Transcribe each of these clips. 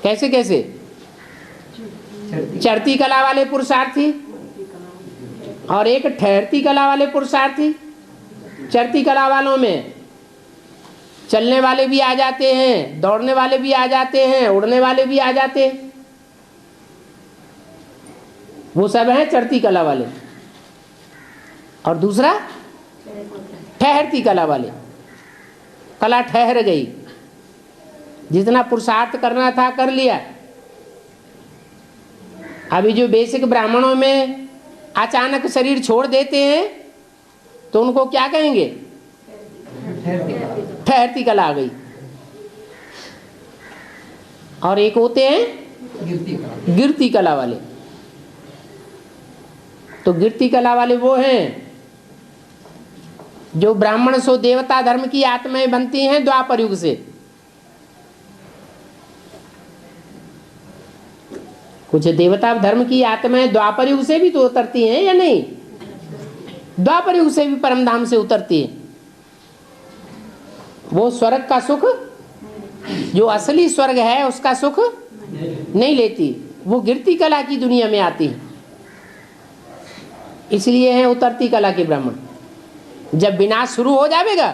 कैसे कैसे? चढ़ती कला वाले पुरुषार्थी और एक ठहरती कला वाले पुरुषार्थी। चढ़ती कला वालों में चलने वाले भी आ जाते हैं, दौड़ने वाले भी आ जाते हैं, उड़ने वाले भी आ जाते हैं, वो सब हैं चढ़ती कला वाले। और दूसरा ठहरती कला वाले, कला ठहर गई, जितना पुरुषार्थ करना था कर लिया। अभी जो बेसिक ब्राह्मणों में अचानक शरीर छोड़ देते हैं तो उनको क्या कहेंगे? ठहरती कला आ गई। और एक होते हैं गिरती कला वाले। तो गिरती कला वाले वो हैं जो ब्राह्मण सो देवता धर्म की आत्माएं बनती हैं द्वापर युग से। कुछ देवता धर्म की आत्माएं द्वापर युग से भी तो उतरती हैं या नहीं? द्वापर युग से भी परमधाम से उतरती है। वो स्वर्ग का सुख, जो असली स्वर्ग है उसका सुख नहीं लेती, वो गिरती कला की दुनिया में आती है। इसलिए है उतरती कला के ब्राह्मण। जब विनाश शुरू हो जाएगा,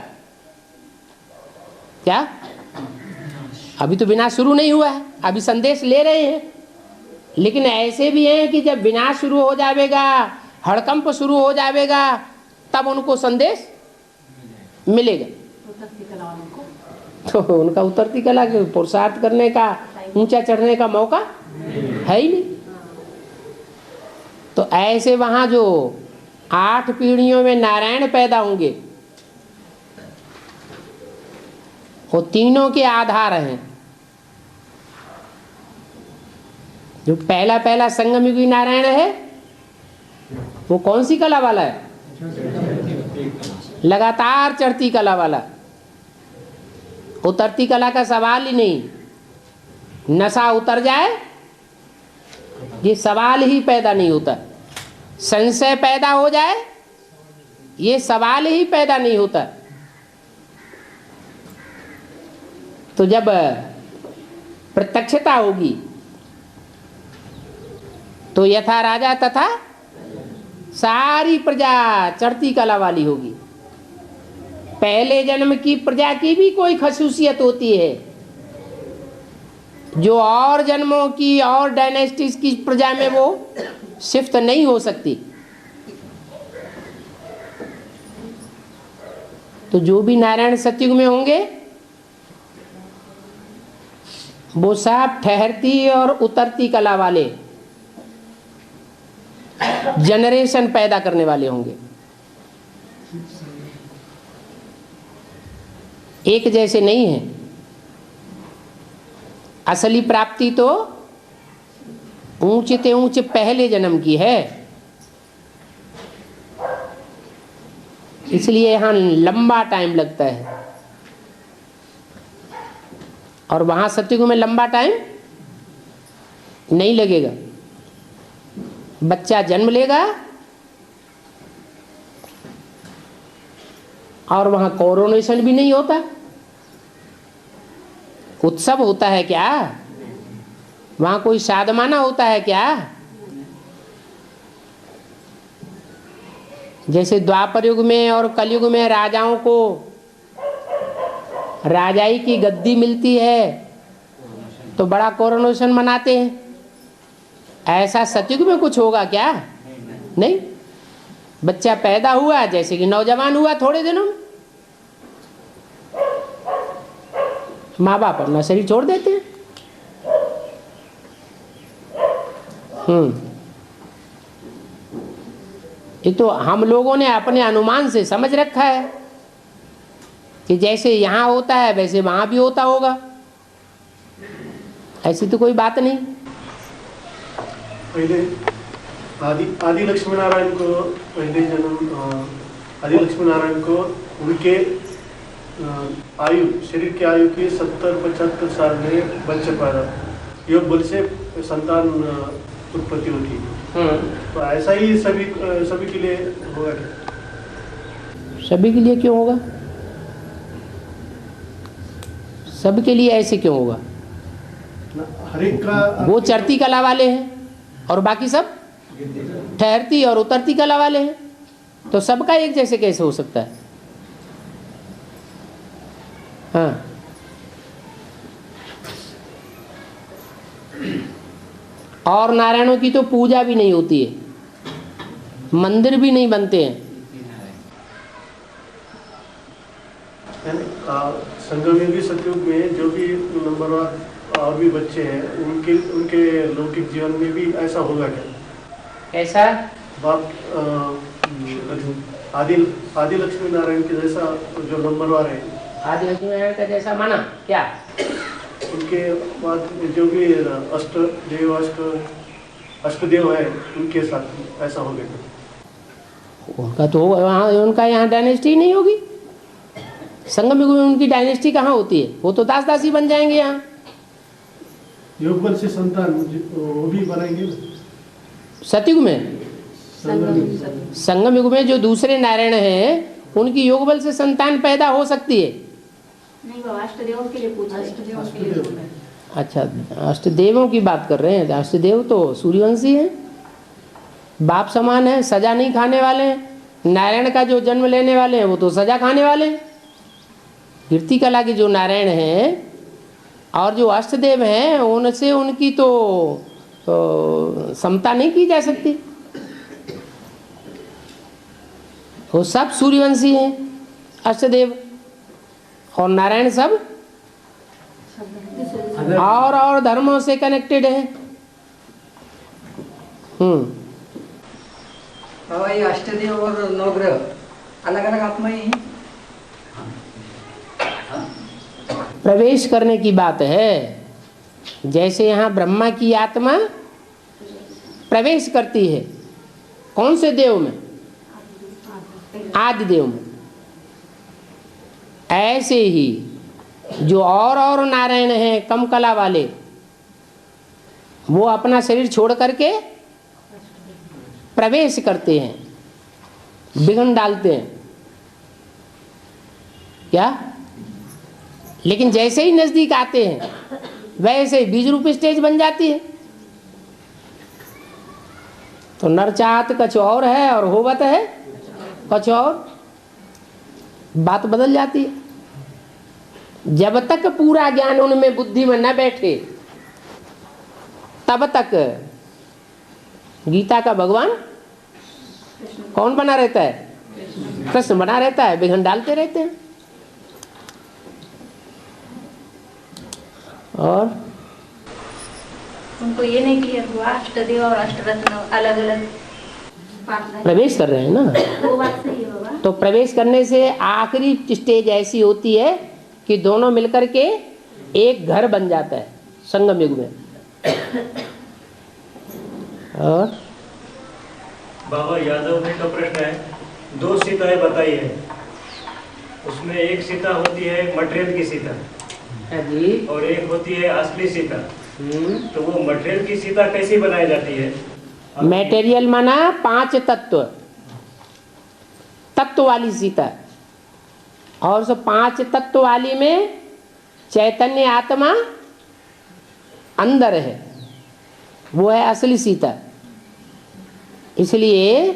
क्या अभी तो विनाश शुरू नहीं हुआ है, अभी संदेश ले रहे हैं, लेकिन ऐसे भी हैं कि जब विनाश शुरू हो जाएगा, हड़कंप शुरू हो जाएगा, तब उनको संदेश मिलेगा। तो उनका उतरती कला के पुरुषार्थ करने का, ऊंचा चढ़ने का मौका है ही नहीं। तो ऐसे वहां जो 8 पीढ़ियों में नारायण पैदा होंगे, वो तीनों के आधार हैं। जो पहला संगमयुगी नारायण है वो कौन सी कला वाला है? लगातार चढ़ती कला वाला। उतरती कला का सवाल ही नहीं। नशा उतर जाए ये सवाल ही पैदा नहीं होता। संशय पैदा हो जाए ये सवाल ही पैदा नहीं होता। तो जब प्रत्यक्षता होगी तो यथा राजा तथा सारी प्रजा चढ़ती कला वाली होगी। पहले जन्म की प्रजा की भी कोई खसूसियत होती है जो और जन्मों की और डायनेस्टीज की प्रजा में वो शिफ्ट नहीं हो सकती। तो जो भी नारायण सतयुग में होंगे वो सब ठहरती और उतरती कला वाले जनरेशन पैदा करने वाले होंगे। एक जैसे नहीं है। असली प्राप्ति तो ऊंचे ते ऊंचे पहले जन्म की है। इसलिए यहां लंबा टाइम लगता है और वहां सतयुग में लंबा टाइम नहीं लगेगा। बच्चा जन्म लेगा और वहां कोरोनेशन भी नहीं होता। उत्सव होता है क्या? वहां कोई साधमाना होता है क्या? जैसे द्वापर युग में और कलयुग में राजाओं को राजाई की गद्दी मिलती है तो बड़ा कोरोनेशन मनाते हैं। ऐसा सतयुग में कुछ होगा क्या? नहीं। बच्चा पैदा हुआ जैसे कि नौजवान हुआ, थोड़े दिनों में माँ बाप अपना शरीर छोड़ देते हैं। ये तो हम लोगों ने अपने अनुमान से समझ रखा है कि जैसे यहाँ होता है वैसे वहाँ भी होता होगा। ऐसी तो कोई बात नहीं। पहले आदि लक्ष्मी नारायण को पहले जन्म आदि लक्ष्मी नारायण को उनके आयु, शरीर की आयु की 70-75 साल में बच्चे पैदा, योग बल से संतान उत्पत्ति होती है। तो ऐसा ही सभी के लिए होगा क्या? सभी के लिए क्यों होगा? सबके लिए ऐसे क्यों होगा? हर एक का वो चढ़ती कला वाले हैं और बाकी सब ठहरती और उतरती कला वाले हैं, तो सबका एक जैसे कैसे हो सकता है? हाँ, और नारायणों की तो पूजा भी नहीं होती है, मंदिर भी नहीं बनते हैं। संगमयुगी सतयुग में जो भी नंबरवार और भी बच्चे हैं, उनके लौकिक जीवन में भी ऐसा होगा क्या? कैसा? बाप आदि लक्ष्मी नारायण के जैसा जो नंबरवार है, आदि लक्ष्मी नारायण का जैसा माना क्या? उनके बाद जो भी अष्टदेव है, उनके साथ ऐसा हो गया? उनका तो वहाँ, उनका यहाँ डायनेस्टी नहीं होगी। संगम युग में उनकी डायनेस्टी कहाँ होती है? वो तो दास दासी बन जाएंगे यहाँ। योगबल से संतान वो भी बनाएंगे सतयुग में। संगम युग में जो दूसरे नारायण हैं, उनकी योगबल से संतान पैदा हो सकती है। नहीं बाबा, अष्टदेवों के लिए पूछा। अष्टदेवों के लिए। अच्छा, अष्टदेवों की बात कर रहे हैं। अष्टदेव तो सूर्यवंशी हैं, बाप समान है, सजा नहीं खाने वाले हैं। नारायण का जो जन्म लेने वाले हैं वो तो सजा खाने वाले हैं। कीर्ति कला के जो नारायण हैं और जो अष्टदेव हैं, उनसे उनकी तो समता नहीं की जा सकती। वो सब सूर्यवंशी हैं, अष्टदेव और नारायण सब और धर्मों से कनेक्टेड है। ये अष्टदेव और नवग्रह अलग अलग आत्मा ही हैं। प्रवेश करने की बात है। जैसे यहाँ ब्रह्मा की आत्मा प्रवेश करती है कौन से देव में? आदि देव में। ऐसे ही जो और नारायण हैं कम कला वाले, वो अपना शरीर छोड़ करके प्रवेश करते हैं, विघ्न डालते हैं क्या? लेकिन जैसे ही नजदीक आते हैं वैसे ही बीज रूप स्टेज बन जाती है। तो नर चाहत कुछ और है और होवत है कुछ और, बात बदल जाती है। जब तक पूरा ज्ञान उनमें बुद्धि में न बैठे तब तक गीता का भगवान कौन बना रहता है? कृष्ण बना रहता है, विघ्न डालते रहते हैं। और उनको ये नहीं क्लियर हुआ अष्टदेव और अष्टरत्न अलग अलग प्रवेश कर रहे हैं ना, वो बात सही है बाबा। तो प्रवेश करने से आखिरी स्टेज ऐसी होती है कि दोनों मिलकर के एक घर बन जाता है संगम युग में। और बाबा यादव ने का प्रश्न है, 2 सीताएं बताई है, उसमें एक सीता होती है मटेरियल की सीता जी, और एक होती है असली सीता। तो वो मटेरियल की सीता कैसी बनाई जाती है? मटेरियल माना 5 तत्व, तत्व वाली सीता, और उस 5 तत्व वाली में चैतन्य आत्मा अंदर है, वो है असली सीता। इसलिए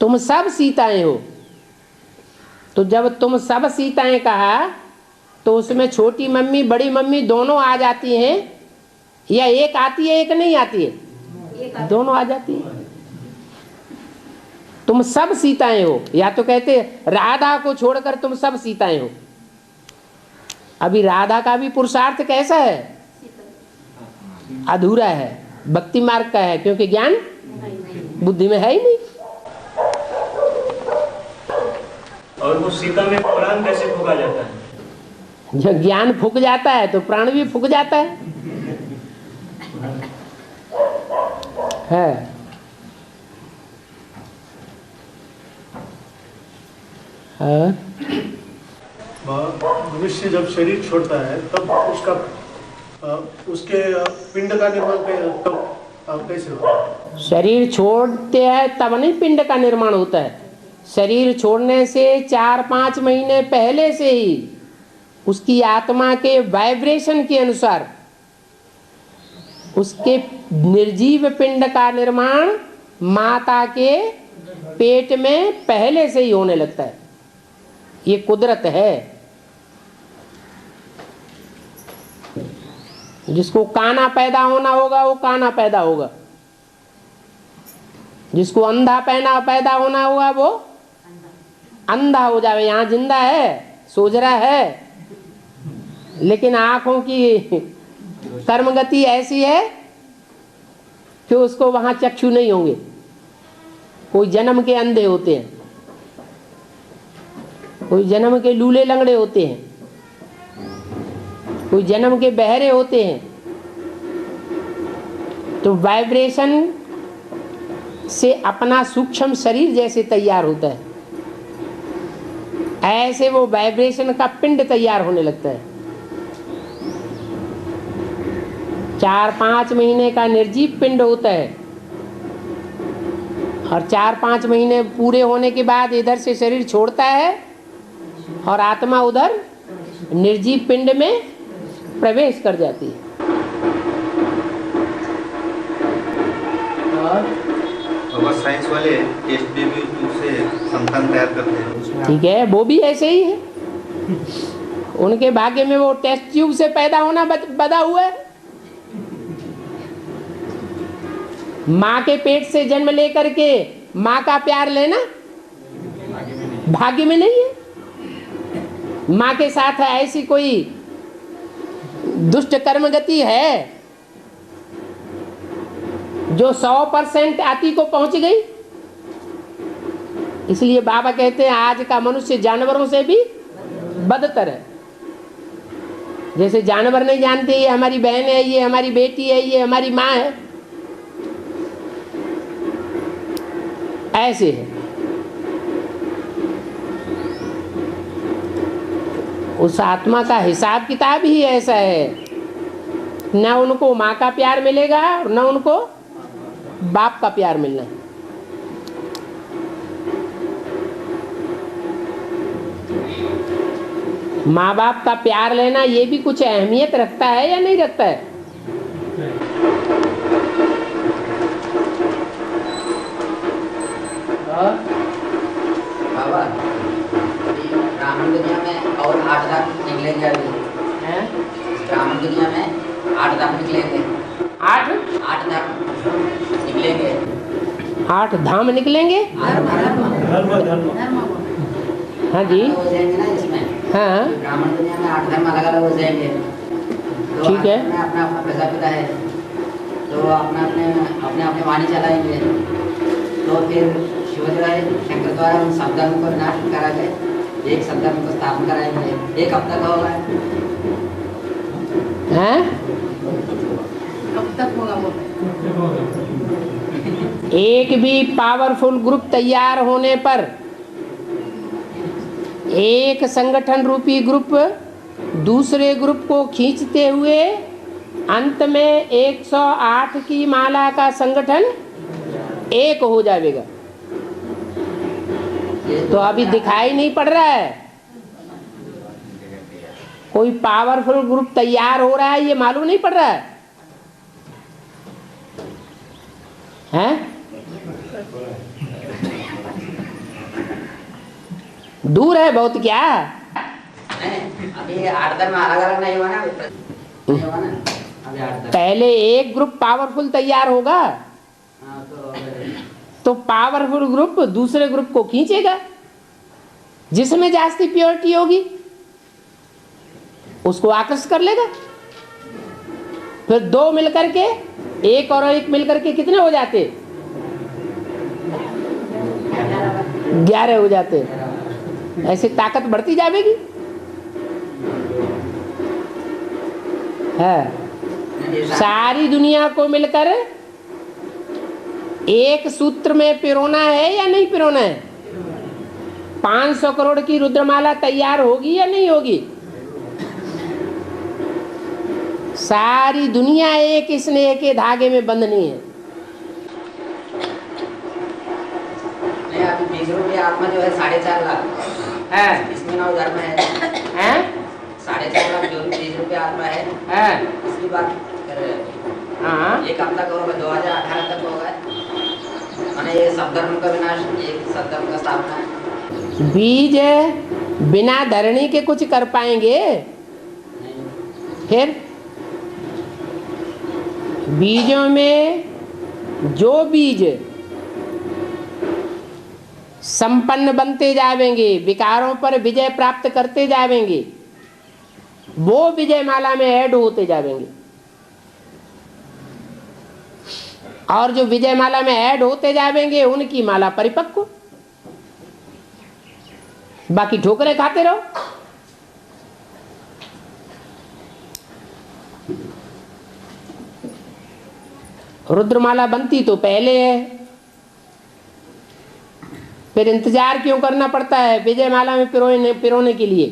तुम सब सीताएं हो। तो जब तुम सब सीताएं कहा तो उसमें छोटी मम्मी बड़ी मम्मी दोनों आ जाती हैं, या एक आती है एक नहीं आती है? दोनों आ जाती है। तुम सब सीताएं हो, या तो कहते राधा को छोड़कर तुम सब सीताएं हो। अभी राधा का भी पुरुषार्थ कैसा है? अधूरा है, भक्ति मार्ग का है, क्योंकि ज्ञान बुद्धि में है ही नहीं। और वो सीता में प्राण कैसे फूका जाता है? जब ज्ञान फूक जाता है तो प्राण भी फूक जाता है। मनुष्य जब शरीर छोड़ता है तब उसके पिंड का निर्माण कैसे होता है? शरीर छोड़ते हैं तब नहीं पिंड का निर्माण होता है। शरीर छोड़ने से 4-5 महीने पहले से ही उसकी आत्मा के वाइब्रेशन के अनुसार उसके निर्जीव पिंड का निर्माण माता के पेट में पहले से ही होने लगता है। ये कुदरत है। जिसको काना पैदा होना होगा वो काना पैदा होगा, जिसको अंधा पैदा होना होगा वो अंधा हो जाए। यहाँ जिंदा है, सोजरा है, लेकिन आंखों की कर्मगति ऐसी है कि उसको वहां चक्षु नहीं होंगे। कोई जन्म के अंधे होते हैं, कोई जन्म के लूले लंगड़े होते हैं, कोई जन्म के बहरे होते हैं। तो वाइब्रेशन से अपना सूक्ष्म शरीर जैसे तैयार होता है, ऐसे वो वाइब्रेशन का पिंड तैयार होने लगता है। 4-5 महीने का निर्जीव पिंड होता है और 4-5 महीने पूरे होने के बाद इधर से शरीर छोड़ता है और आत्मा उधर निर्जीव पिंड में प्रवेश कर जाती है। और साइंस वाले टेस्ट बेबी से संतान तैयार करते हैं। ठीक है, वो भी ऐसे ही है। उनके भाग्य में वो टेस्ट ट्यूब से पैदा होना बदा हुआ है। माँ के पेट से जन्म लेकर के माँ का प्यार लेना भाग्य में नहीं है। माँ के साथ ऐसी कोई दुष्ट कर्म गति है जो 100% अति को पहुंच गई। इसलिए बाबा कहते हैं आज का मनुष्य जानवरों से भी बदतर है। जैसे जानवर नहीं जानते ये हमारी बहन है, ये हमारी बेटी है, ये हमारी माँ है, ऐसे है। उस आत्मा का हिसाब किताब ही ऐसा है, न उनको माँ का प्यार मिलेगा और न उनको बाप का प्यार मिलना है। माँ बाप का प्यार लेना ये भी कुछ अहमियत रखता है या नहीं रखता है? बाबा ब्राह्मण दुनिया में और 8 दाम निकलेंगे अभी। ब्राह्मण दुनिया में 8 दाम निकलेंगे। 8 दाम निकलेंगे। 8 धाम निकलेंगे। हाँ जी, हो जाएंगे ना इसमें। हाँ ब्राह्मण दुनिया में 8 धर्म अलग अलग हो जाएंगे। तो ठीक है। अपना अपना प्रजापिता है तो अपने वाणी चलाएंगे। तो फिर शिव द्वारा शंकर द्वारा उन सब धर्म को विनाश करा के एक सब धर्म को स्थापन कराएंगे। एक हफ्ता का होगा। कब तक होगा वो? एक भी पावरफुल ग्रुप तैयार होने पर एक संगठन रूपी ग्रुप दूसरे ग्रुप को खींचते हुए अंत में 108 की माला का संगठन एक हो जाएगा। तो अभी दिखाई नहीं पड़ रहा है, कोई पावरफुल ग्रुप तैयार हो रहा है, ये मालूम नहीं पड़ रहा है, हैं? दूर है बहुत क्या? नहीं, अभी 8 धर्म अलग अलग नहीं हुआ ना। नहीं हुआ ना अभी 8 धर्म। पहले एक ग्रुप पावरफुल तैयार होगा हाँ, तो पावरफुल ग्रुप दूसरे ग्रुप को खींचेगा। जिसमें जास्ती प्योरिटी होगी उसको आकर्षित कर लेगा। फिर 2 मिलकर के, एक और एक मिलकर के कितने हो जाते? 11 हो जाते। ऐसे ताकत बढ़ती जाएगी। है सारी दुनिया को मिलकर एक सूत्र में पिरोना है या नहीं पिरोना है? 500 करोड़ की रुद्रमाला तैयार होगी या नहीं होगी? सारी दुनिया एक स्नेह के धागे में बंधनी है। नहीं, अभी 20 रुपये आत्मा जो है 4.5 लाख है। इसमें 9 धर्म है। 4.5 लाख जो भी 20 रुपये आत्मा है, इसकी बात कर रहे हैं। हाँ ये कब तक होगा? 2018 तक होगा। माने ये सब धर्म का विनाश, एक सब धर्म का स्थापना है। बीज बिना धरणी के कुछ कर पाएंगे? फिर बीजों में जो बीज संपन्न बनते जावेंगे, विकारों पर विजय प्राप्त करते जावेंगे, वो विजय माला में ऐड होते जावेंगे। और जो विजय माला में ऐड होते जावेंगे उनकी माला परिपक्व, बाकी ठोकरें खाते रहो। रुद्रमाला बनती तो पहले है, फिर इंतजार क्यों करना पड़ता है विजय माला में पिरोने के लिए?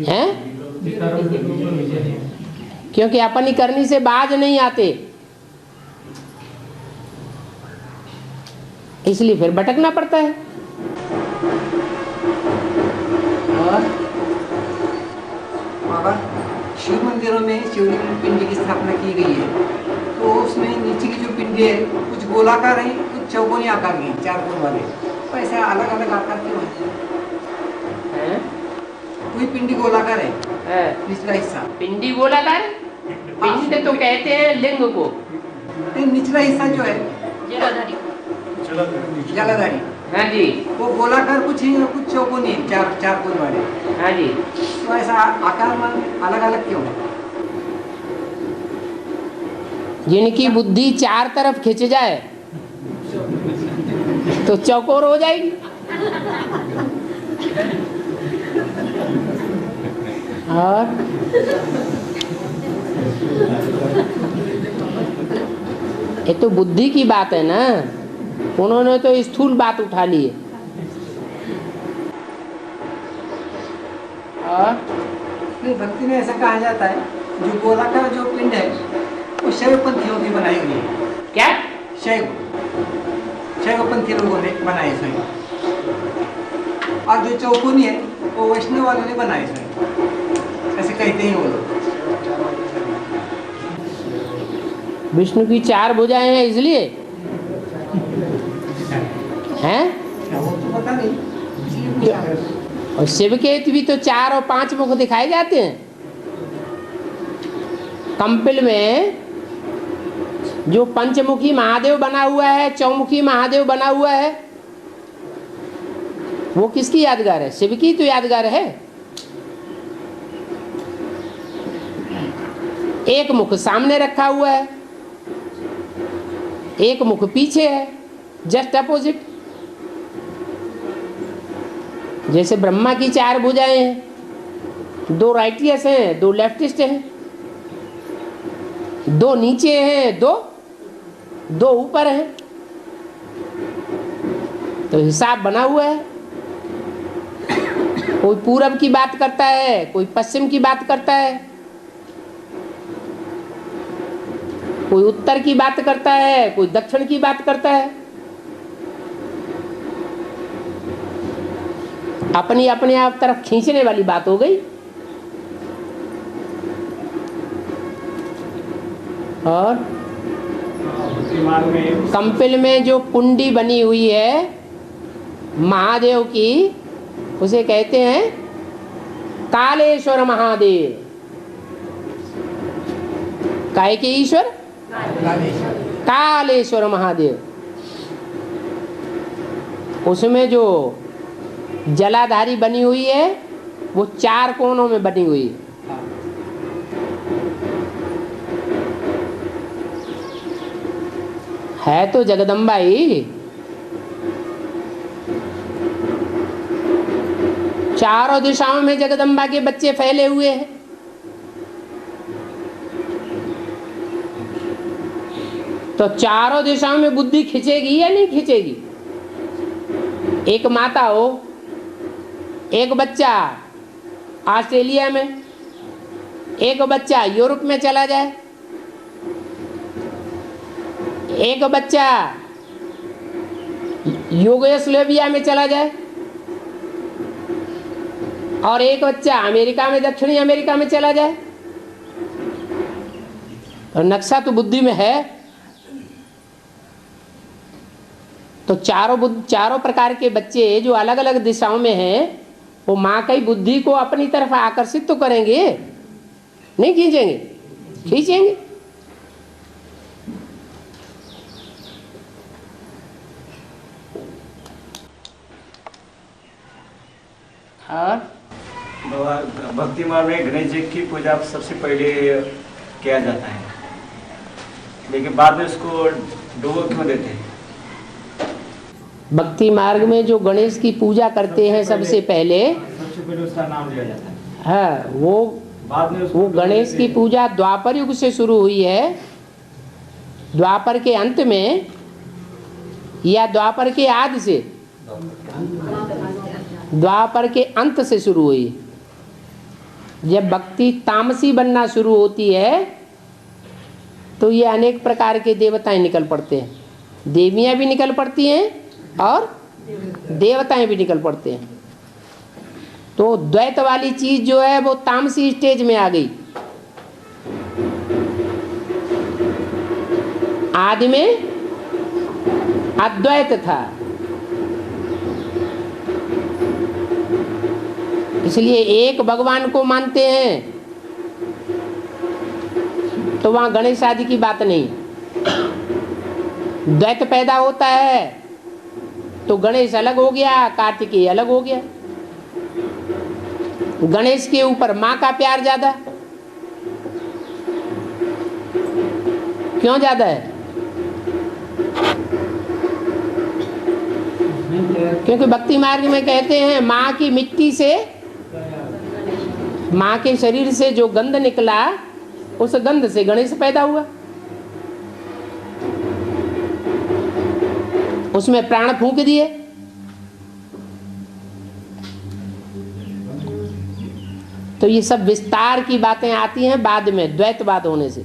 हैं? क्योंकि अपनी करनी से बाज नहीं आते, इसलिए फिर भटकना पड़ता है। और बाबा, शिव मंदिरों में शिवलिंग पिंड की स्थापना की गई है, तो उसमें नीचे की जो पिंडी है कुछ गोलाकार है, कुछ चौकोनी आकार की, 4 कोण वाले, तो ऐसा अलग अलग आकार क्यों है? कोई पिंडी गोलाकार है, निचला हिस्सा पिंडी गोलाकार, पिंड तो कहते हैं लिंग को, निचला हिस्सा जो है जलाधारी, हाँ जी, वो गोलाकार कुछ है, कुछ चौकोनी है, 4 कोण वाले, हाँ जी। तो ऐसा आकार में अलग अलग क्यों? जिनकी बुद्धि 4 तरफ खिंच जाए तो चौकोर हो जाएगी। और ये तो बुद्धि की बात है ना, उन्होंने तो स्थूल बात उठा ली है। और भक्ति में ऐसा कहा जाता है, जो गोलाकार जो पिंड है वो शैवपंथियों की बनाई हुई है। क्या? शैवपंथी लोगों ने बनाए स्वयं, और जो चौकोनी है वो वैष्णव वालों ने बनाए स्वयं, ऐसे कहते हैं वो लोग। विष्णु की 4 भुजाएं हैं इसलिए हैं, वो तो पता नहीं, इसलिए पूछा। और शिव के भी तो 4 और 5 मुख दिखाए जाते हैं। कंपिल में जो पंचमुखी महादेव बना हुआ है, चौमुखी महादेव बना हुआ है, वो किसकी यादगार है? शिव की तो यादगार है। एक मुख सामने रखा हुआ है, एक मुख पीछे है, जस्ट अपोजिट। जैसे ब्रह्मा की 4 भुजाएं हैं, 2 राइटियस हैं, 2 लेफ्टिस्ट हैं, 2 नीचे हैं, 2 ऊपर हैं, तो हिसाब बना हुआ है। कोई पूरब की बात करता है, कोई पश्चिम की बात करता है, कोई उत्तर की बात करता है, कोई दक्षिण की बात करता है। अपनी अपने आप तरफ खींचने वाली बात हो गई। और कंपिल में जो कुंडी बनी हुई है महादेव की, उसे कहते हैं कालेश्वर महादेव। काय के ईश्वर? कालेश्वर महादेव। उसमें जो जलाधारी बनी हुई है वो 4 कोनों में बनी हुई है। है तो जगदम्बा ही। चारों दिशाओं में जगदम्बा के बच्चे फैले हुए हैं। तो चारों दिशाओं में बुद्धि खिंचेगी या नहीं खिंचेगी? एक माता हो, एक बच्चा ऑस्ट्रेलिया में, एक बच्चा यूरोप में चला जाए, एक बच्चा यूगोस्लाविया में चला जाए, और एक बच्चा अमेरिका में, दक्षिणी अमेरिका में चला जाए, और नक्शा तो बुद्धि में है। तो चारों प्रकार के बच्चे जो अलग अलग दिशाओं में हैं, वो माँ की बुद्धि को अपनी तरफ आकर्षित तो करेंगे, नहीं खींचेंगे? खींचेंगे। और भक्ति मार्ग में गणेश जी की पूजा सबसे पहले किया जाता है, लेकिन बाद में उसको डुबो क्यों देते हैं? भक्ति मार्ग में जो गणेश की पूजा करते हैं सबसे पहले उसका नाम लिया जाता है। हाँ, वो बाद में वो गणेश की पूजा द्वापर युग से शुरू हुई है। द्वापर के अंत में या द्वापर के आदि से? द्वापर के अंत से शुरू हुई। जब भक्ति तामसी बनना शुरू होती है तो ये अनेक प्रकार के देवताएं निकल पड़ते हैं, देवियां भी निकल पड़ती हैं और देवताएं भी निकल पड़ते हैं। तो द्वैत वाली चीज जो है वो तामसी स्टेज में आ गई। आदि में अद्वैत था, इसलिए एक भगवान को मानते हैं तो वहां गणेश आदि की बात नहीं। द्वैत पैदा होता है तो गणेश अलग हो गया, कार्तिकेय अलग हो गया। गणेश के ऊपर माँ का प्यार ज्यादा, क्यों ज्यादा है? क्योंकि भक्ति मार्ग में कहते हैं माँ की मिट्टी से, माँ के शरीर से जो गंध निकला उस गंध से गणेश पैदा हुआ। उसमें प्राण फूंक दिए। तो ये सब विस्तार की बातें आती हैं बाद में, द्वैतवाद होने से।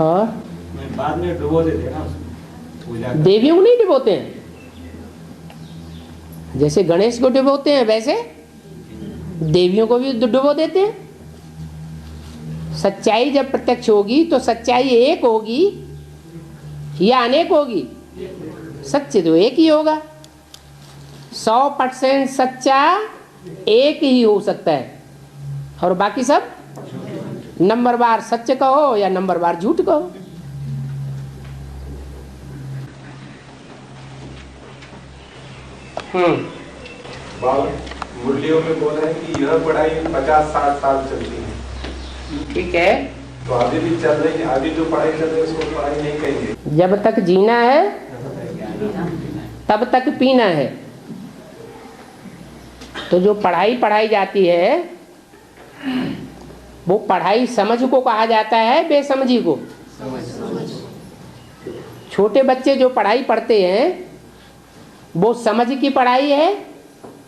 और बाद में डुबो देते हैं ना उसको। देवियों को नहीं डुबोते हैं, जैसे गणेश को डुबोते हैं वैसे देवियों को भी डुबो देते हैं। सच्चाई जब प्रत्यक्ष होगी तो सच्चाई एक होगी या अनेक होगी? सच्चे तो एक ही होगा। 100% सच्चा एक ही हो सकता है और बाकी सब नंबरवार सच कहो या नंबरवार झूठ कहो। मुरलियों में बोला है कि यह पढ़ाई 50-60 साल चलती है। ठीक है, तो अभी भी चल रही है, अभी जो पढ़ाई चल रही है उसको पढ़ाई नहीं कहेंगे। जब तक जीना है तब तक पीना है। तो जो पढ़ाई पढ़ाई जाती है वो पढ़ाई समझ को कहा जाता है, बेसमझी को? छोटे बच्चे जो पढ़ाई पढ़ते हैं वो समझ की पढ़ाई है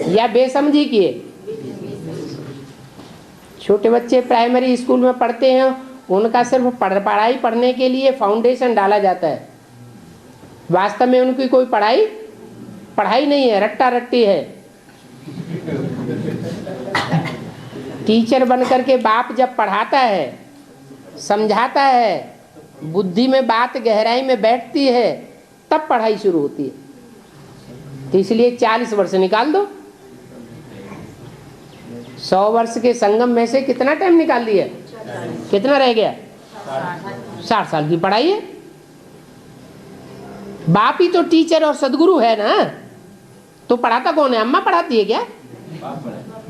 या बेसमझी की है? छोटे बच्चे प्राइमरी स्कूल में पढ़ते हैं, उनका सिर्फ पढ़ाई पढ़ने के लिए फाउंडेशन डाला जाता है। वास्तव में उनकी कोई पढ़ाई नहीं है, रट्टा रट्टी है। टीचर बन करके बाप जब पढ़ाता है, समझाता है, बुद्धि में बात गहराई में बैठती है, तब पढ़ाई शुरू होती है। तो इसलिए 40 वर्ष निकाल दो। 100 वर्ष के संगम में से कितना टाइम निकाल दिया? कितना रह गया? 60 साल की पढ़ाई है। बाप ही तो टीचर और सदगुरु है ना। तो पढ़ाता कौन है? अम्मा पढ़ाती है क्या?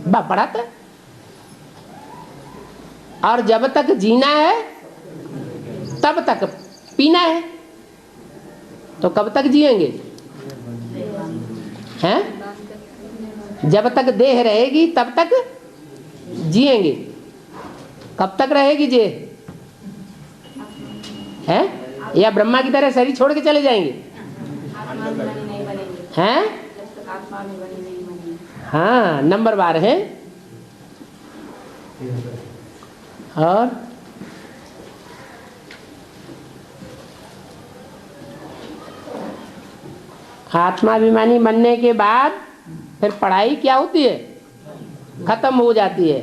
बाप पढ़ाता है। और जब तक जीना है तब तक पीना है। तो कब तक जिएंगे? हैं? जब तक देह रहेगी तब तक जिएंगे। कब तक रहेगी जे? हैं? या ब्रह्मा की तरह शरीर छोड़ के चले जाएंगे? हैं? हाँ, नंबर बार है। और आत्माभिमानी बनने के बाद फिर पढ़ाई क्या होती है? खत्म हो जाती है।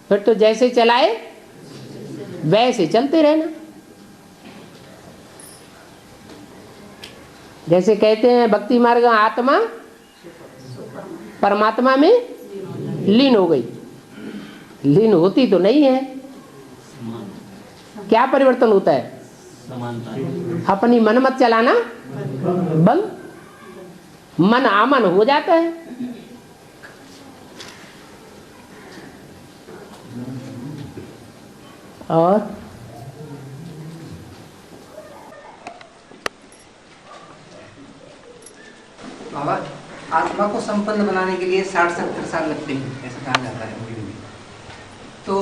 फिर तो जैसे चलाए वैसे चलते रहना। जैसे कहते हैं भक्ति मार्ग आत्मा परमात्मा में लीन हो गई, लीन होती तो नहीं है। क्या परिवर्तन होता है? अपनी मन मत चलाना बंद, मन आमन हो जाता है। और बाबा, आत्मा को संपन्न बनाने के लिए 60-70 साल लगते हैं, ऐसा कहा जाता है मूवी में। तो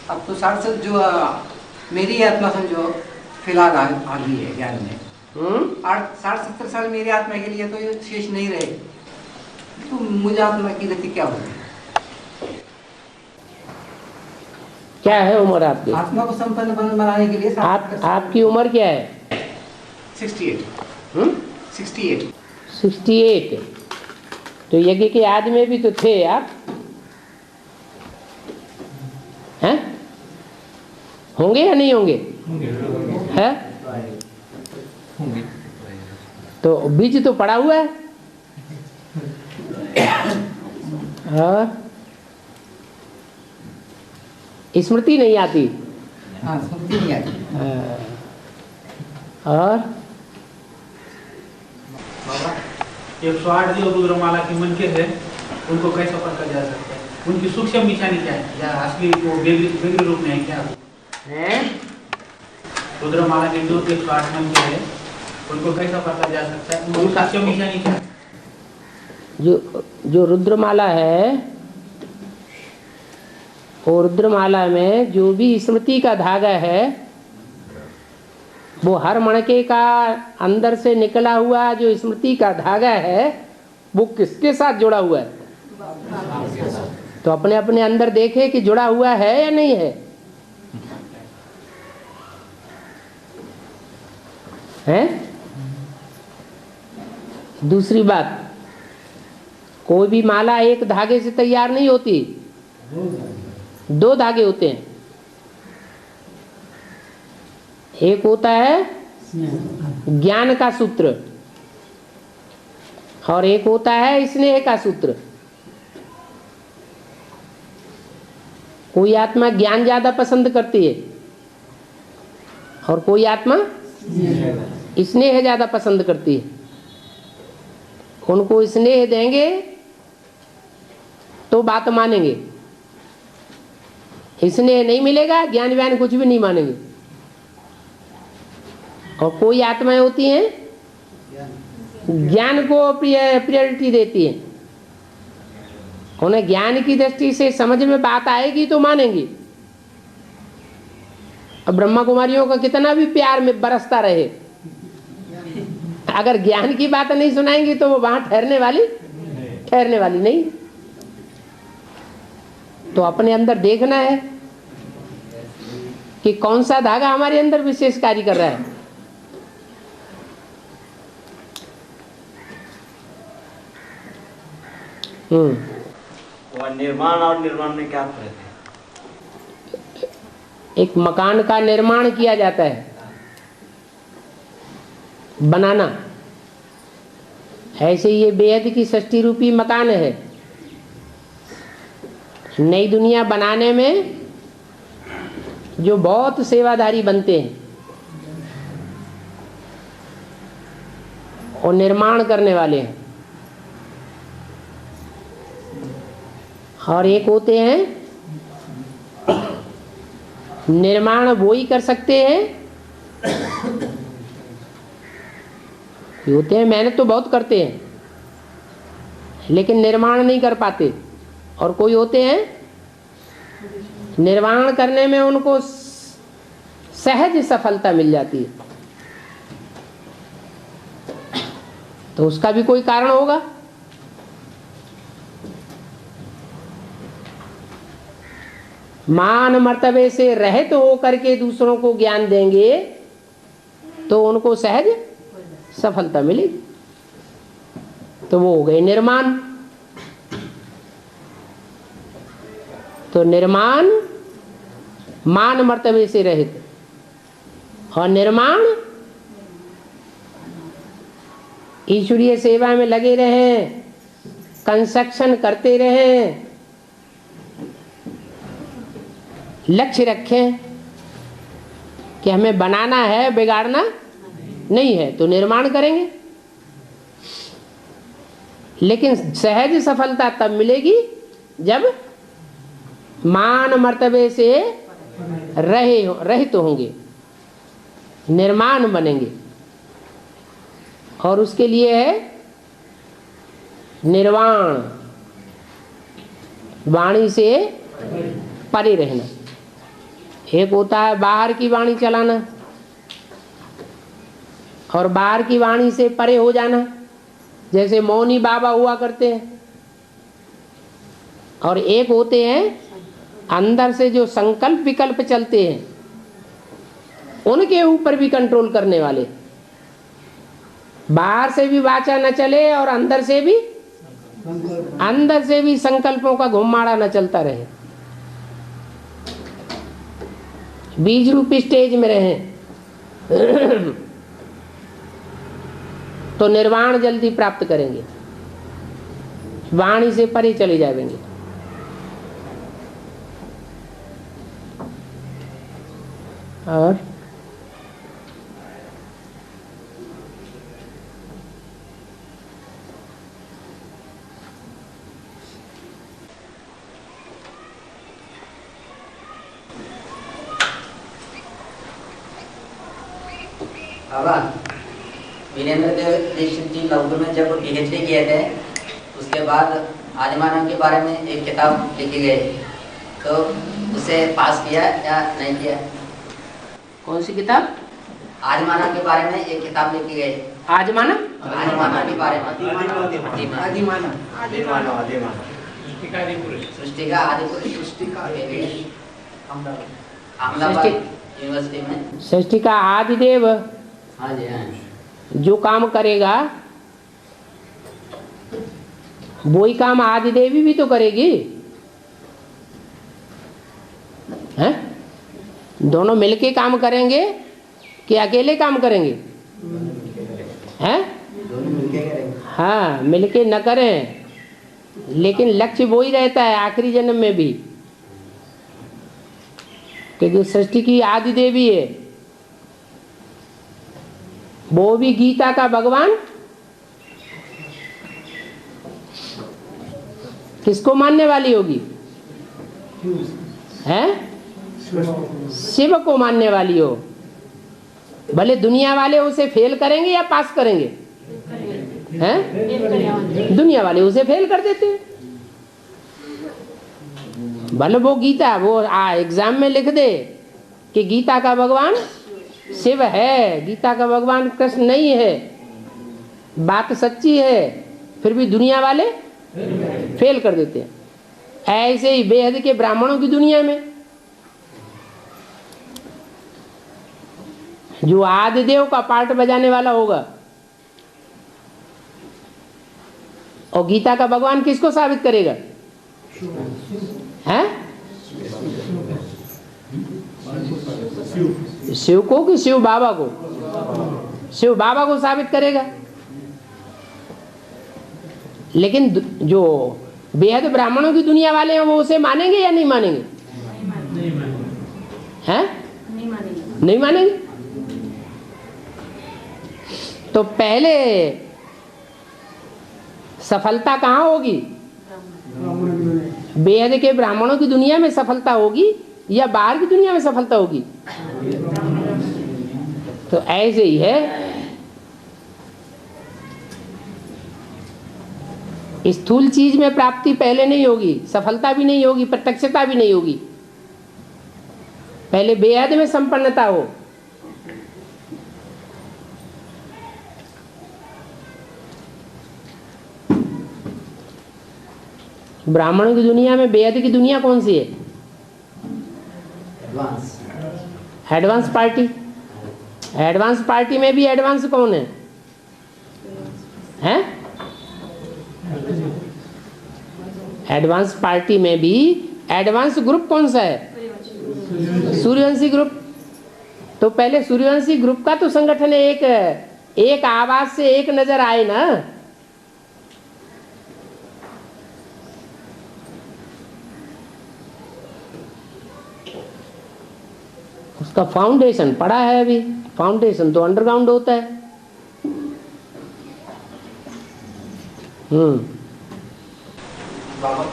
अब तो 60 जो मेरी आत्मा समझो फिलहाल आ गई है ज्ञान में, 60-70 साल मेरी आत्मा के लिए तो ये शेष नहीं रहे, तो मुझे आत्मा की गति क्या होगी? क्या है उम्र आपकी? आत्मा को संपन्न बनाने के लिए आपकी उम्र क्या है? 68। 68। तो यज्ञ के आदि में भी तो थे आप, हैं? होंगे या नहीं होंगे? है? तो बीज तो पड़ा हुआ है। और स्मृति नहीं आती। हाँ, स्मृति नहीं आती। और 108 जो रुद्रमाला की मंदिर है उनको कैसे पकड़ा जा सकता है? उनकी सूक्ष्म निशानी क्या है, या असली वो बेगरी रूप में है क्या है? रुद्रमाला के जो 108 मंदिर है उनको कैसा पकड़ा जा सकता है? उनकी सूक्ष्म निशानी क्या है? जो रुद्रमाला है, और रुद्रमाला में जो भी स्मृति का धागा है वो हर मणके का अंदर से निकला हुआ जो स्मृति का धागा है वो किसके साथ जुड़ा हुआ है? तो अपने अपने अंदर देखे कि जुड़ा हुआ है या नहीं है। हैं? दूसरी बात, कोई भी माला एक धागे से तैयार नहीं होती, 2 धागे होते हैं। एक होता है ज्ञान का सूत्र और एक होता है स्नेह का सूत्र। कोई आत्मा ज्ञान ज्यादा पसंद करती है और कोई आत्मा स्नेह ज्यादा पसंद करती है। उनको स्नेह देंगे तो बात मानेंगे, स्नेह नहीं मिलेगा ज्ञान व्यान कुछ भी नहीं मानेंगे। और कोई आत्माएं होती हैं ज्ञान को प्रायोरिटी देती हैं, उन्हें ज्ञान की दृष्टि से समझ में बात आएगी तो मानेंगी। अब ब्रह्मा कुमारियों का कितना भी प्यार में बरसता रहे, अगर ज्ञान की बात नहीं सुनाएंगी तो वो वहां ठहरने वाली नहीं। तो अपने अंदर देखना है कि कौन सा धागा हमारे अंदर विशेष कार्य कर रहा है। और निर्माण और निर्माण में क्या फर्क है? एक मकान का निर्माण किया जाता है, बनाना। ऐसे ये बेहद की सृष्टि रूपी मकान है। नई दुनिया बनाने में जो बहुत सेवाधारी बनते हैं और निर्माण करने वाले हैं, और एक होते हैं निर्माण वो ही कर सकते हैं, होते हैं मेहनत तो बहुत करते हैं लेकिन निर्माण नहीं कर पाते। और कोई होते हैं निर्माण करने में उनको सहज सफलता मिल जाती है। तो उसका भी कोई कारण होगा। मान मर्तबे से रहित हो करके दूसरों को ज्ञान देंगे तो उनको सहज सफलता मिलेगी। तो वो हो गए निर्माण। तो निर्माण मान मर्तबे से रहित, और निर्माण ईश्वरीय सेवा में लगे रहें, कंस्ट्रक्शन करते रहें, लक्ष्य रखें कि हमें बनाना है, बिगाड़ना नहीं है, तो निर्माण करेंगे। लेकिन सहज सफलता तब मिलेगी जब मान मर्तबे से रहित होंगे, निर्माण बनेंगे। और उसके लिए है निर्वाण, वाणी से परे रहना। एक होता है बाहर की वाणी चलाना और बाहर की वाणी से परे हो जाना, जैसे मौनी बाबा हुआ करते हैं। और एक होते हैं अंदर से जो संकल्प विकल्प चलते हैं, उनके ऊपर भी कंट्रोल करने वाले। बाहर से भी वाचा न चले और अंदर से भी संकल्पों का घुमाड़ा न चलता रहे, बीज रूपी स्टेज में रहें, तो निर्वाण जल्दी प्राप्त करेंगे, वाणी से परे चले जाएंगे। और वीरेंद्र देव दीक्षित जी लखनऊ में जब PhD किए थे, उसके बाद आदिमानव के बारे में एक किताब लिखी गई, तो उसे पास किया या नहीं किया? कौन सी किताब? आदिमानव के बारे में एक किताब लिखी गई। आदिमानव के बारे में सृष्टि का आदि पुरुष अहमदाबाद यूनिवर्सिटी में। सृष्टि का आदिदेव हाँ जी, हाँ। जो काम करेगा वही काम आदिदेवी भी तो करेगी, हैं? दोनों मिलके काम करेंगे कि अकेले काम करेंगे? हैं? हाँ, मिलके न करें, लेकिन लक्ष्य वही रहता है आखिरी जन्म में भी, क्योंकि सृष्टि की आदि देवी है, वो भी गीता का भगवान किसको मानने वाली होगी? हैं? शिव को मानने वाली हो। भले दुनिया वाले उसे फेल करेंगे या पास करेंगे? हैं? दुनिया वाले उसे फेल कर देते हैं। भले वो गीता वो एग्जाम में लिख दे कि गीता का भगवान शिव है, गीता का भगवान कृष्ण नहीं है, बात सच्ची है, फिर भी दुनिया वाले फेल कर देते हैं। ऐसे ही बेहद के ब्राह्मणों की दुनिया में जो आदिदेव का पार्ट बजाने वाला होगा, और गीता का भगवान किसको साबित करेगा? हैं? शिव को कि शिव बाबा को? शिव बाबा को साबित करेगा। लेकिन जो बेहद ब्राह्मणों की दुनिया वाले हैं वो उसे मानेंगे या नहीं मानेंगे? हैं? नहीं मानेंगे। तो पहले सफलता कहाँ होगी? बेहद के ब्राह्मणों की दुनिया में सफलता होगी या बाहर की दुनिया में सफलता होगी? तो ऐसे ही है, स्थूल चीज में प्राप्ति पहले नहीं होगी, सफलता भी नहीं होगी, प्रत्यक्षता भी नहीं होगी। पहले बेहद में संपन्नता हो। ब्राह्मणों की दुनिया में बेहद की दुनिया कौन सी है? Advance party. एडवांस पार्टी में भी एडवांस कौन है? हैं? एडवांस पार्टी में भी एडवांस ग्रुप कौन सा है? सूर्यवंशी ग्रुप। तो पहले सूर्यवंशी ग्रुप का तो संगठन एक आवाज से एक नजर आए ना। उसका फाउंडेशन पड़ा है अभी। फाउंडेशन तो अंडरग्राउंड होता है। बाबा,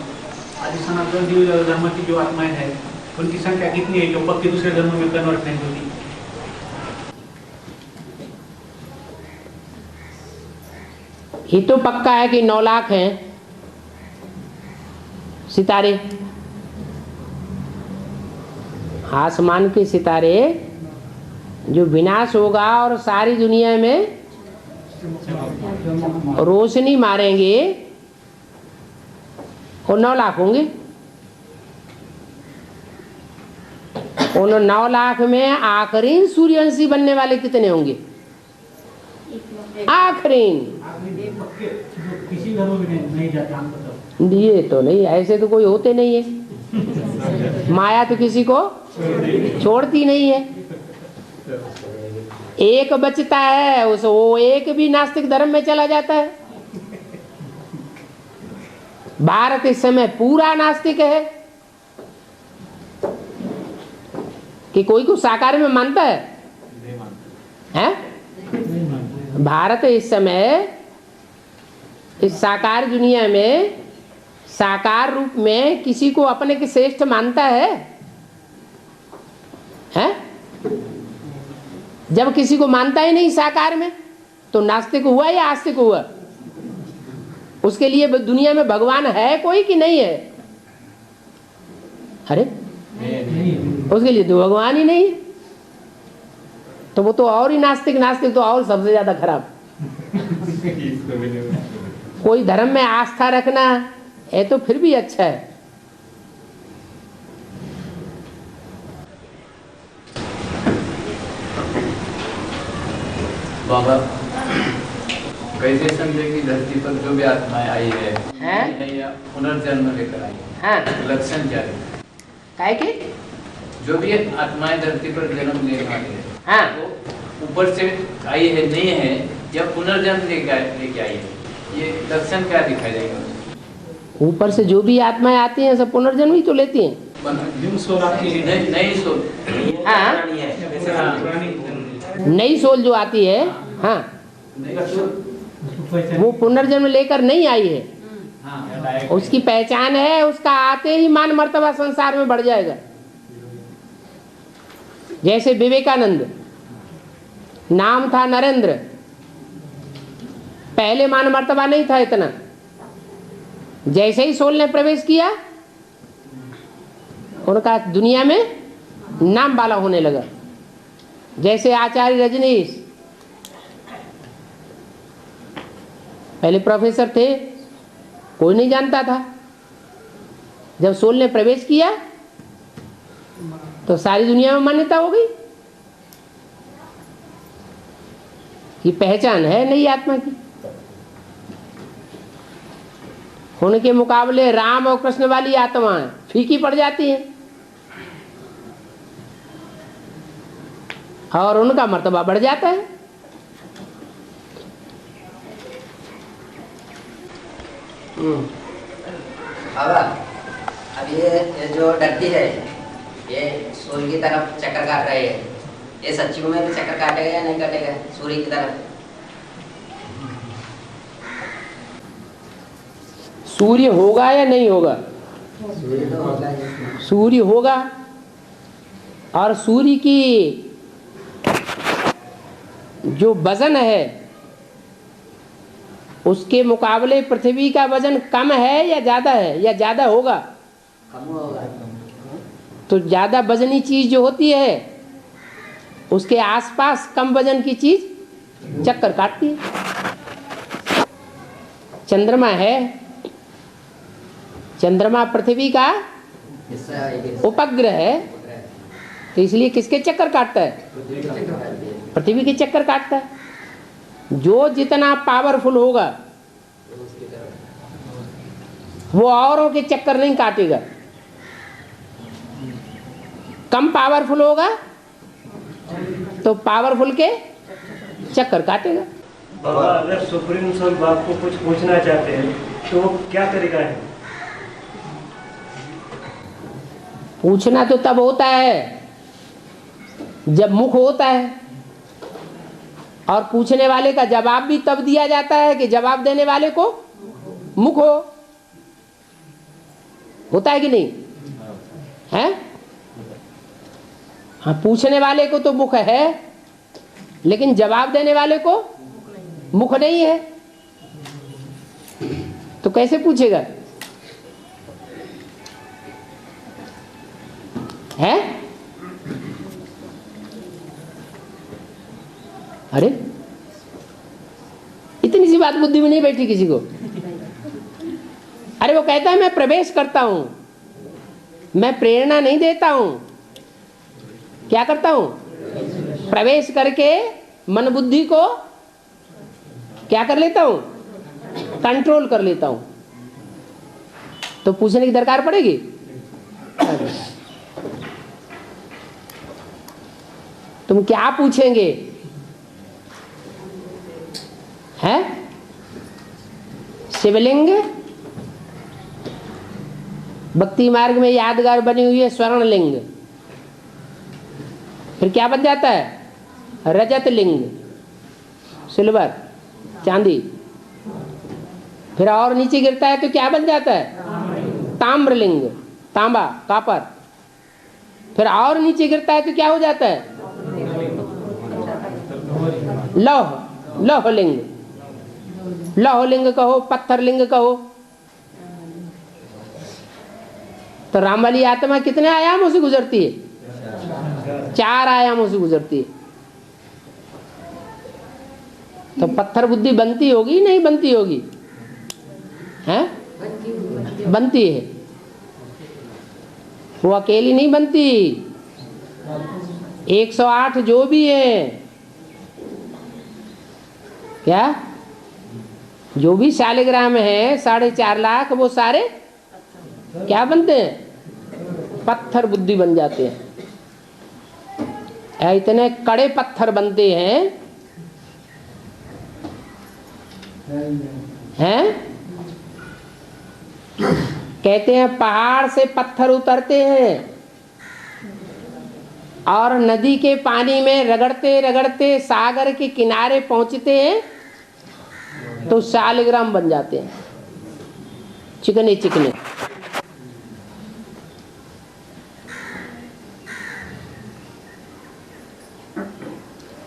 आदि सनातन जीव धर्म की जो आत्माएं हैं उनकी संख्या कितनी है जो पक्के दूसरे धर्म में कन्वर्ट नहीं होती? ये तो पक्का है कि 9 लाख हैं सितारे, आसमान के सितारे जो विनाश होगा और सारी दुनिया में रोशनी मारेंगे, वो 9 लाख होंगे। उन 9 लाख में आखिरी सूर्यवंशी बनने वाले कितने होंगे? आखिरी किसी धर्म में नहीं जाता हम तो। ये तो नहीं, ऐसे तो कोई होते नहीं है। माया तो किसी को छोड़ती नहीं है। एक बचता है, वो एक भी नास्तिक धर्म में चला जाता है। भारत इस समय पूरा नास्तिक है कि कोई को साकार में मानता है? हैं? भारत इस समय इस साकार दुनिया में साकार रूप में किसी को अपने के श्रेष्ठ मानता है? हैं? जब किसी को मानता ही नहीं साकार में तो नास्तिक हुआ या आस्तिक हुआ? उसके लिए दुनिया में भगवान है कोई कि नहीं है? अरे उसके लिए तो भगवान ही नहीं है, तो वो तो और ही नास्तिक। नास्तिक तो और सबसे ज्यादा खराब। कोई धर्म में आस्था रखना है तो फिर भी अच्छा है। बाबा, कैसे समझे कि धरती पर जो भी आत्माएं आई है या पुनर्जन्म लेकर आई है, लक्षण क्या है? काहे के? जो भी आत्माएं धरती पर जन्म लेने वाली है, वो ऊपर से आई है नहीं है या पुनर्जन्म लेके आई है, ये लक्षण क्या दिखाई देगा? ऊपर से जो भी आत्माएं आती हैं सब पुनर्जन्म ही तो लेती हैं। नई सोल। हाँ, नई सोल जो आती है, हाँ, वो पुनर्जन्म लेकर नहीं आई है। उसकी पहचान है, उसका आते ही मान मर्तबा संसार में बढ़ जाएगा। जैसे विवेकानंद, नाम था नरेंद्र, पहले मान मर्तबा नहीं था इतना। जैसे ही सोल ने प्रवेश किया उनका दुनिया में नाम वाला होने लगा। जैसे आचार्य रजनीश, पहले प्रोफेसर थे, कोई नहीं जानता था। जब सोल ने प्रवेश किया तो सारी दुनिया में मान्यता हो गई कि पहचान है नई आत्मा की। उनके मुकाबले राम और कृष्ण वाली आत्माएं फीकी पड़ जाती हैं और उनका मर्तबा बढ़ जाता है। बाबा, अब ये जो धरती है ये सूर्य की तरफ चक्कर काट रही है, ये सच्ची में भी चक्कर काटेगा या नहीं काटेगा सूर्य की तरफ? सूर्य होगा या नहीं होगा? सूर्य होगा। और सूर्य की जो वजन है उसके मुकाबले पृथ्वी का वजन कम है या ज्यादा है या ज्यादा होगा? कम होगा। तो ज्यादा वजनी चीज जो होती है उसके आसपास कम वजन की चीज चक्कर काटती है। चंद्रमा है, चंद्रमा पृथ्वी का उपग्रह है, तो इसलिए किसके चक्कर काटता है? पृथ्वी के चक्कर काटता है। जो जितना पावरफुल होगा वो औरों के चक्कर नहीं काटेगा। कम पावरफुल होगा तो पावरफुल के चक्कर काटेगा। बाबा अगर सुप्रीम सोल बाप को कुछ पूछना चाहते हैं तो वो क्या तरीका है? पूछना तो तब होता है जब मुख होता है, और पूछने वाले का जवाब भी तब दिया जाता है कि जवाब देने वाले को मुख हो। होता है कि नहीं है? हाँ, पूछने वाले को तो मुख है लेकिन जवाब देने वाले को मुख नहीं है, तो कैसे पूछेगा? है? अरे इतनी सी बात बुद्धि में नहीं बैठी किसी को। अरे वो कहता है मैं प्रवेश करता हूं, मैं प्रेरणा नहीं देता हूं। क्या करता हूं? प्रवेश करके मन बुद्धि को क्या कर लेता हूं? कंट्रोल कर लेता हूं। तो पूछने की दरकार पड़ेगी? तुम क्या पूछेंगे? है शिवलिंग भक्ति मार्ग में यादगार बनी हुई है स्वर्ण लिंग, फिर क्या बन जाता है? रजत लिंग, सिल्वर चांदी। फिर और नीचे गिरता है तो क्या बन जाता है? ताम्रलिंग, तांबा कापर। फिर और नीचे गिरता है तो क्या हो जाता है? लौह, लौहलिंग, लौहलिंग कहो, पत्थरलिंग कहो। तो राम वाली आत्मा कितने आयामों से गुजरती है? 4 आयामों से गुजरती है। तो पत्थर बुद्धि बनती होगी नहीं बनती होगी? हैं? बनती है। वो अकेली नहीं बनती। 108 जो भी है, क्या जो भी शालिग्राम है 4.5 लाख, वो सारे क्या बनते हैं? पत्थर बुद्धि बन जाते हैं। इतने कड़े पत्थर बनते हैं कहते हैं पहाड़ से पत्थर उतरते हैं और नदी के पानी में रगड़ते रगड़ते सागर के किनारे पहुंचते हैं तो शालिग्राम बन जाते हैं, चिकने चिकने।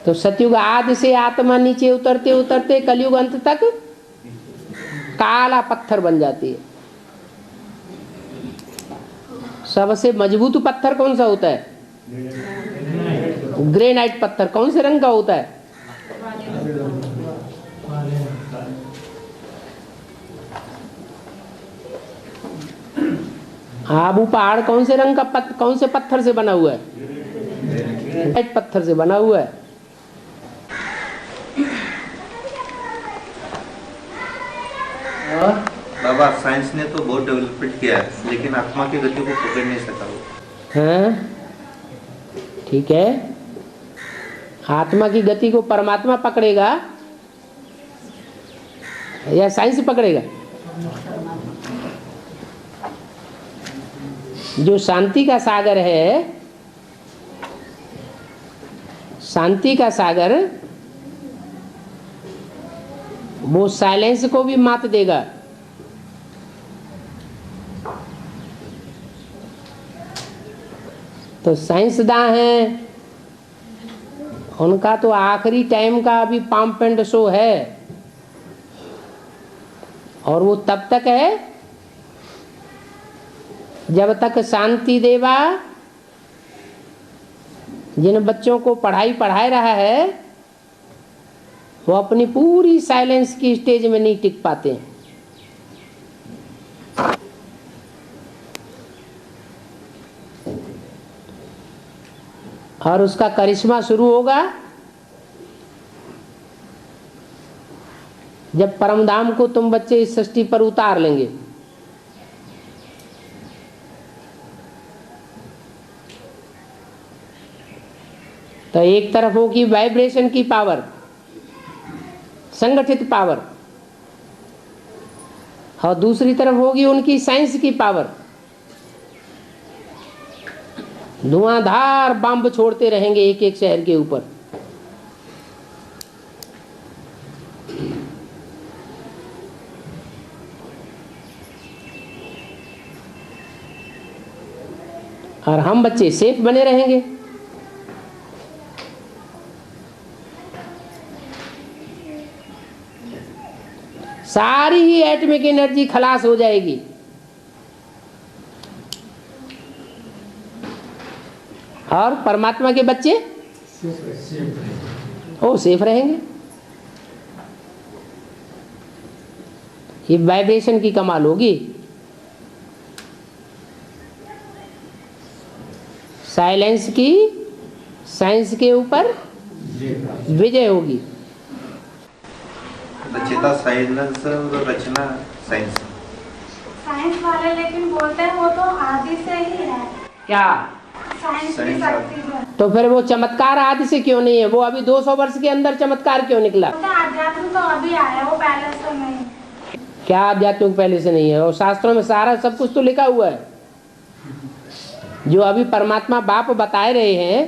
तो सतयुग आदि से आत्मा नीचे उतरते उतरते कलयुग अंत तक काला पत्थर बन जाती है। सबसे मजबूत पत्थर कौन सा होता है? ग्रेनाइट पत्थर। कौन से रंग का होता है? आबू पहाड़ कौन से रंग का कौन से पत्थर से बना हुआ है? ग्रेनाइट पत्थर से बना हुआ है। बाबा साइंस ने तो बहुत डेवलपमेंट किया है लेकिन आत्मा की गति को पकड़ नहीं सका वो। हाँ ठीक है, आत्मा की गति को परमात्मा पकड़ेगा या साइंस पकड़ेगा? जो शांति का सागर है, शांति का सागर, वो साइलेंस को भी मात देगा। तो साइंसदान हैं, उनका तो आखिरी टाइम का अभी पंप एंड शो है, और वो तब तक है जब तक शांति देवा जिन बच्चों को पढ़ाई पढ़ा रहा है वो अपनी पूरी साइलेंस की स्टेज में नहीं टिक पाते हैं। और उसका करिश्मा शुरू होगा जब परमधाम को तुम बच्चे इस सृष्टि पर उतार लेंगे। तो एक तरफ होगी वाइब्रेशन की पावर, संगठित पावर, और दूसरी तरफ होगी उनकी साइंस की पावर। धुआंधार बम छोड़ते रहेंगे एक एक शहर के ऊपर। और हम बच्चे सेफ बने रहेंगे। सारी ही एटॉमिक एनर्जी खलास हो जाएगी। और परमात्मा के बच्चे वो सेफ रहेंगे। ये वाइब्रेशन की कमाल होगी। साइलेंस की साइंस के ऊपर विजय होगी। रचयिता साइलेंस और रचना साइंस। साइंस वाले लेकिन बोलते हैं वो तो आदि से ही है। क्या साइंस की शक्ति जो है। तो फिर वो चमत्कार आदि से क्यों नहीं है? वो अभी 200 वर्ष के अंदर चमत्कार क्यों निकला? आध्यात्म तो अभी आया, वो पहले से नहीं। क्या आध्यात्मिक पहले से नहीं है? और शास्त्रों में सारा सब कुछ तो लिखा हुआ है। जो अभी परमात्मा बाप बताए रहे हैं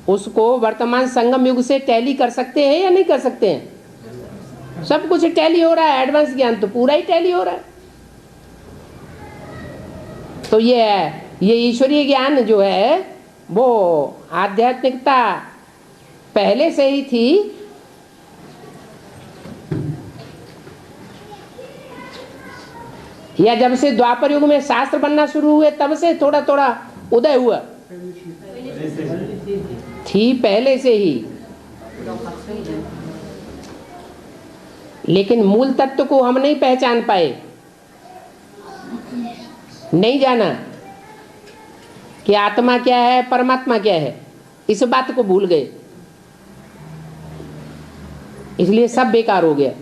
उसको वर्तमान संगम युग से टैली कर सकते हैं या नहीं कर सकते हैं? सब कुछ टैली हो रहा है। एडवांस ज्ञान तो पूरा ही टैली हो रहा है। तो ये ईश्वरीय ज्ञान जो है वो आध्यात्मिकता पहले से ही थी। या जब से द्वापर युग में शास्त्र बनना शुरू हुए तब से थोड़ा थोड़ा उदय हुआ? थी पहले से ही, लेकिन मूल तत्व को हम नहीं पहचान पाए, नहीं जाना कि आत्मा क्या है, परमात्मा क्या है। इस बात को भूल गए, इसलिए सब बेकार हो गया।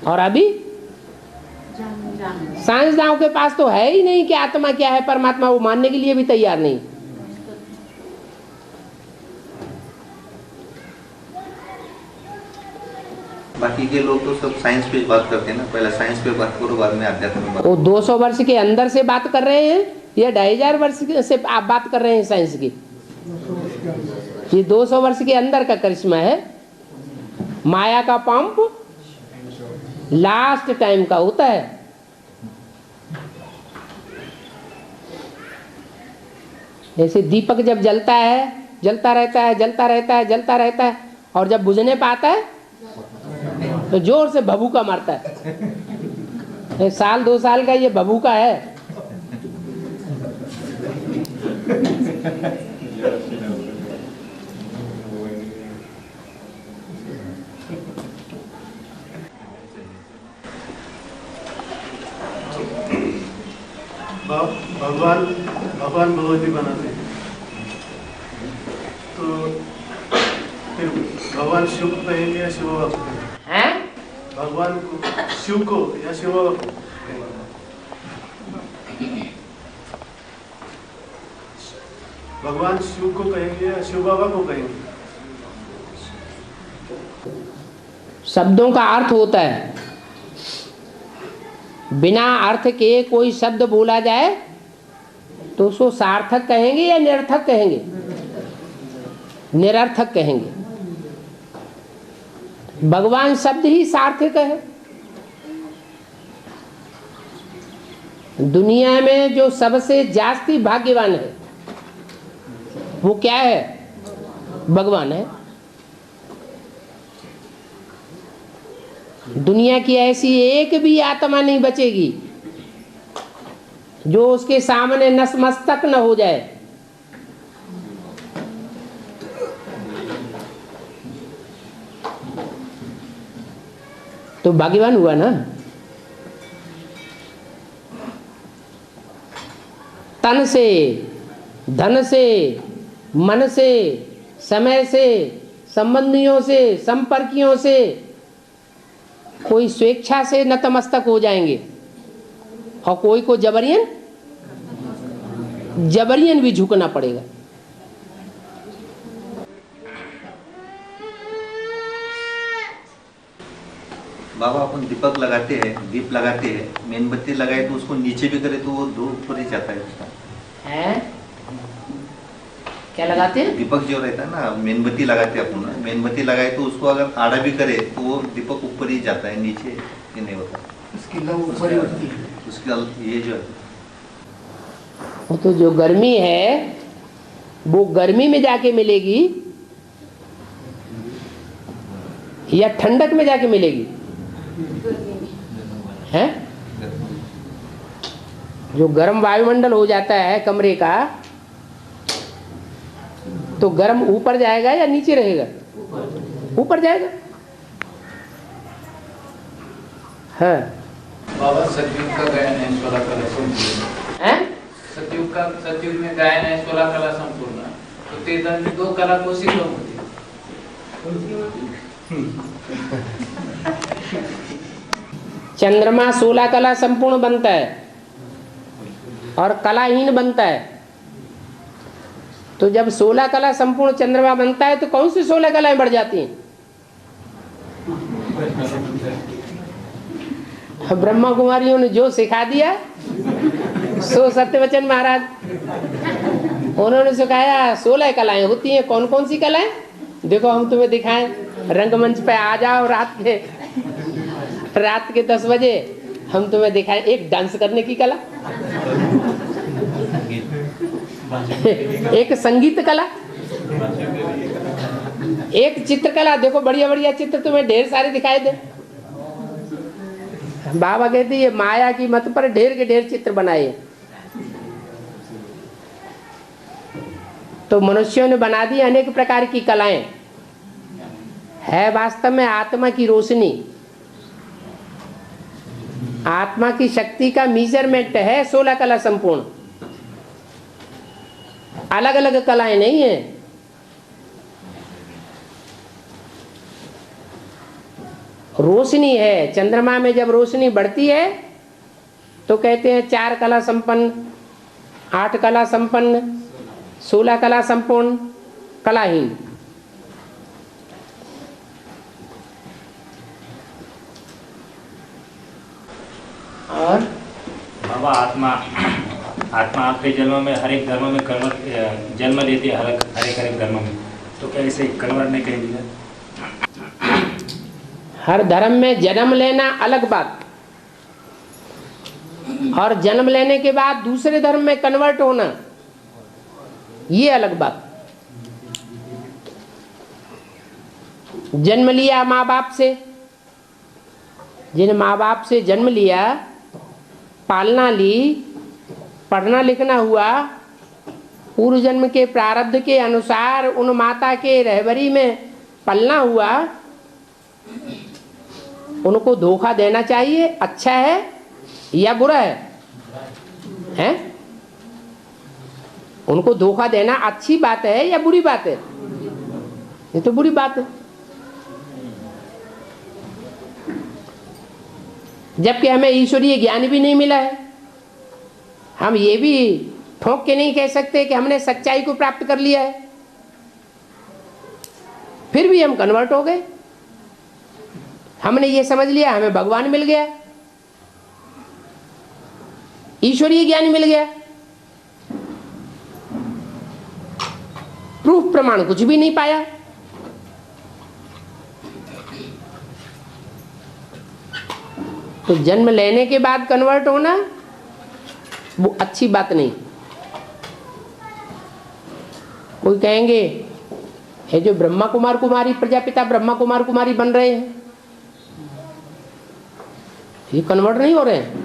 और अभी साइंसदानों के पास तो है ही नहीं कि आत्मा क्या है, परमात्मा, वो मानने के लिए भी तैयार नहीं। बाकी के लोग तो सब साइंस पे बात करते हैं ना, पहले साइंस पे बात करो बाद में अध्यात्म पे बात। वो 200 वर्ष के अंदर से बात कर रहे हैं या 2500 वर्ष से आप बात कर रहे हैं साइंस की? ये 200 वर्ष के अंदर का करिश्मा है। माया का पंप लास्ट टाइम का होता है। जैसे दीपक जब जलता है, जलता रहता है, जलता रहता है, जलता रहता है, और जब बुझने पाता है तो जोर से भभूका मारता है। साल 2 साल का ये भभूका है। भगवान भगवती बनाते हैं तो फिर भगवान शिव को कहेंगे या शिव बाबा को कहेंगे? भगवान को शिव को या शिव बाबा को? भगवान शिव को कहेंगे या शिव बाबा को कहेंगे? शब्दों का अर्थ होता है। बिना अर्थ के कोई शब्द बोला जाए तो उसको सार्थक कहेंगे या निरर्थक कहेंगे? निरर्थक कहेंगे। भगवान शब्द ही सार्थक है। दुनिया में जो सबसे जास्ती भाग्यवान है वो क्या है? भगवान है। दुनिया की ऐसी एक भी आत्मा नहीं बचेगी जो उसके सामने नतमस्तक न हो जाए। तो भाग्यवान हुआ ना। तन से, धन से, मन से, समय से, संबंधियों से, संपर्कियों से कोई स्वेच्छा से नतमस्तक हो जाएंगे और कोई को जबरियन भी झुकना पड़ेगा। बाबा अपन दीपक लगाते हैं, दीप लगाते हैं, मेनबत्ती लगाए तो उसको नीचे भी करे तो वो दो ऊपर ही जाता है उसका है। क्या लगाते हैं? दीपक जो रहता है ना, मेनबत्ती लगाते हैं अपन, मेनबत्ती लगाए तो उसको अगर आड़ा भी करे तो वो दीपक ऊपर ही जाता है, नीचे ये नहीं होता। उसकी लौ ऊपर ही उठती है। उसकी ये जो है वो तो जो गर्मी है वो गर्मी में जाके मिलेगी या ठंडक में जाके मिलेगी? है जो गर्म वायुमंडल हो जाता है कमरे का, तो गर्म ऊपर जाएगा या नीचे रहेगा? ऊपर जाएगा। हाँ बाबा सतयुग का गायन है 16 कला संपूर्ण है। सतयुग में गायन है 16 कला संपूर्ण, तो तेतर में 2 कला कोशिश होती है। चंद्रमा 16 कला संपूर्ण बनता है और कलाहीन बनता है। तो जब 16 कला संपूर्ण चंद्रमा बनता है तो कौन सी 16 कलाएं बढ़ जाती हैं? ब्रह्मा कुमारियों ने जो सिखा दिया सो सत्यवचन महाराज, उन्होंने सिखाया 16 कलाएं होती हैं। कौन कौन सी कलाएं? देखो हम तुम्हें दिखाएं, रंगमंच पे आ जाओ रात के 10 बजे, हम तुम्हें दिखाएं एक डांस करने की कला, एक संगीत कला, एक चित्रकला। देखो बढ़िया बढ़िया चित्र तुम्हें ढेर सारे दिखाई दे। बाबा कहते ये माया की मत पर ढेर के ढेर चित्र बनाए। तो मनुष्यों ने बना दी अनेक प्रकार की कलाएं। है वास्तव में आत्मा की रोशनी, आत्मा की शक्ति का मेजरमेंट है 16 कला संपूर्ण। अलग अलग कलाएं नहीं है। रोशनी है। चंद्रमा में जब रोशनी बढ़ती है तो कहते हैं 4 कला संपन्न, 8 कला संपन्न, 16 कला संपूर्ण, कलाहीन। और बाबा आत्मा आपके जन्म में हर एक धर्म में कन्वर्ट जन्म लेती है, हर एक धर्म में, तो क्या इसे कन्वर्ट नहीं कहेंगे? हर धर्म में जन्म लेना अलग बात, और जन्म लेने के बाद दूसरे धर्म में कन्वर्ट होना ये अलग बात। जन्म लिया माँ बाप से, जिन माँ बाप से जन्म लिया, पालना ली, पढ़ना लिखना हुआ, पूर्व जन्म के प्रारब्ध के अनुसार उन माता के रहबरी में पलना हुआ, उनको धोखा देना चाहिए? अच्छा है या बुरा है? हैं? उनको धोखा देना अच्छी बात है या बुरी बात है? ये तो बुरी बात है। जबकि हमें ईश्वरीय ज्ञान भी नहीं मिला है। हम ये भी ठोक के नहीं कह सकते कि हमने सच्चाई को प्राप्त कर लिया है, फिर भी हम कन्वर्ट हो गए। हमने ये समझ लिया हमें भगवान मिल गया, ईश्वरीय ज्ञान मिल गया। प्रूफ प्रमाण कुछ भी नहीं पाया। तो जन्म लेने के बाद कन्वर्ट होना वो अच्छी बात नहीं। कोई कहेंगे ये जो ब्रह्मा कुमार कुमारी, प्रजापिता ब्रह्मा कुमार कुमारी बन रहे हैं, ये कन्वर्ट नहीं हो रहे हैं।